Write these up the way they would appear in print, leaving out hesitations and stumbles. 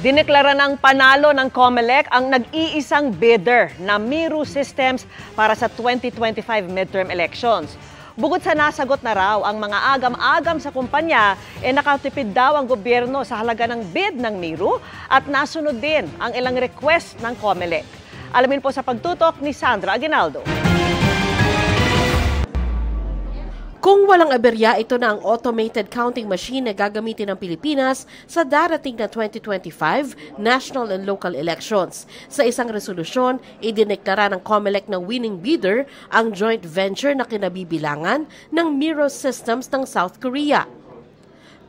Dineklara ng panalo ng COMELEC ang nag-iisang bidder na Miro Systems para sa 2025 midterm elections. Bukod sa nasagot na raw ang mga agam-agam sa kumpanya, nakatipid daw ang gobyerno sa halaga ng bid ng Miro at nasunod din ang ilang request ng COMELEC. Alamin po sa pagtutok ni Sandra Aguinaldo. Kung walang aberya, ito na ang automated counting machine na gagamitin ng Pilipinas sa darating na 2025 national and local elections. Sa isang resolusyon, idineklara ng COMELEC na winning bidder ang joint venture na kinabibilangan ng Miro Systems ng South Korea.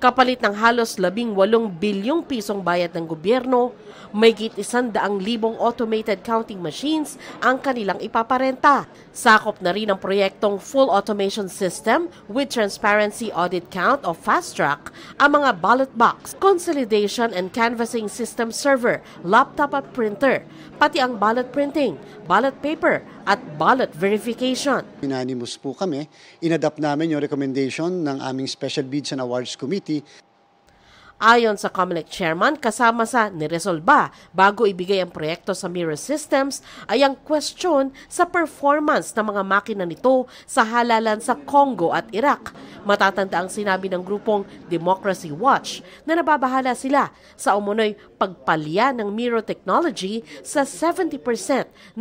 Kapalit ng halos 18 bilyong pisong bayad ng gobyerno, may git 100,000 automated counting machines ang kanilang ipaparenta. Sakop na rin ang proyektong full automation system with transparency audit count o fast track, ang mga ballot box, consolidation and canvassing system server, laptop at printer, pati ang ballot printing, ballot paper at ballot verification. Unanimous po kami, inadapt namin yung recommendation ng aming Special Bids and Awards Committee. Ayon sa COMELEC chairman, kasama sa niresolba bago ibigay ang proyekto sa Miro Systems ay ang question sa performance ng mga makina nito sa halalan sa Congo at Iraq. Matatanda ang sinabi ng grupong Democracy Watch na nababahala sila sa umunoy pagpalya ng Miro technology sa 70%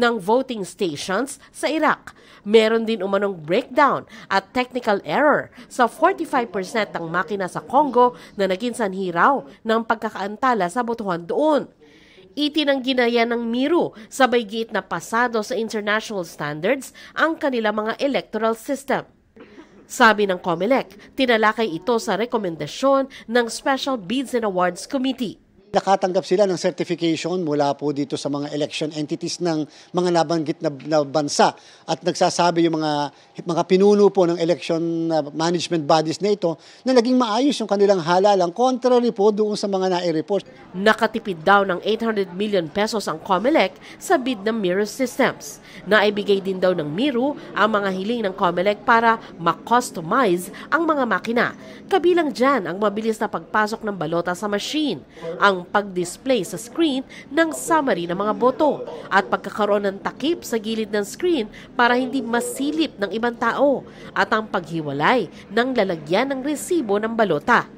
ng voting stations sa Iraq. Meron din umanong breakdown at technical error sa 45% ng makina sa Congo na naging sanhi raw ng pagkakaantala sa botohan doon. Itinanggi na yan ng Miro, sabay giit na pasado sa international standards ang kanilang mga electoral system. Sabi ng COMELEC, tinalakay ito sa rekomendasyon ng Special Bids and Awards Committee. Nakatanggap sila ng certification mula po dito sa mga election entities ng mga nabanggit na bansa at nagsasabi yung mga pinuno po ng election management bodies na ito na naging maayos yung kanilang halalang contrary po doon sa mga nai-report. Nakatipid daw ng 800 million pesos ang COMELEC sa bid ng Miro Systems. Naibigay din daw ng Miro ang mga hiling ng COMELEC para ma-customize ang mga makina. Kabilang dyan ang mabilis na pagpasok ng balota sa machine, ang pag-display sa screen ng summary ng mga boto at pagkakaroon ng takip sa gilid ng screen para hindi masilip ng ibang tao at ang paghiwalay ng lalagyan ng resibo ng balota.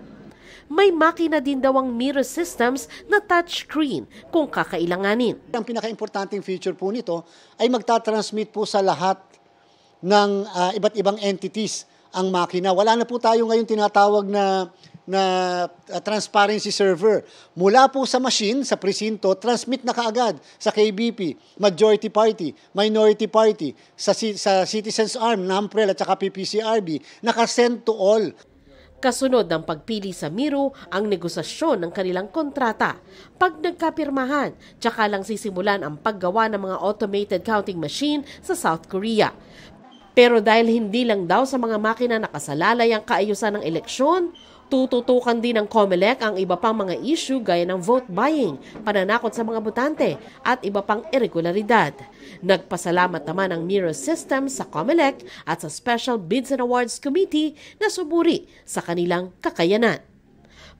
May makina din daw ang Miro Systems na touchscreen kung kakailanganin. Ang pinaka-importanting feature po nito ay magta-transmit po sa lahat ng iba't ibang entities ang makina. Wala na po tayo ngayon tinatawag na transparency server. Mula po sa machine, sa presinto, transmit na kaagad sa KBP, Majority Party, Minority Party, sa Citizens Arm, NAMPREL at saka PPCRB, nakasend to all. Kasunod ng pagpili sa Miro ang negosasyon ng kanilang kontrata. Pag nagkapirmahan, tsaka lang sisimulan ang paggawa ng mga automated counting machine sa South Korea. Pero dahil hindi lang daw sa mga makina nakasalalay ang kaayusan ng eleksyon, tututukan din ng COMELEC ang iba pang mga issue gaya ng vote buying, pananakot sa mga botante at iba pang irregularidad. Nagpasalamat naman ang Miro Systems sa COMELEC at sa Special Bids and Awards Committee na suburi sa kanilang kakayanan.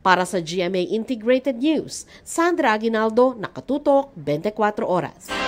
Para sa GMA Integrated News, Sandra Aguinaldo, Nakatutok, 24 Oras.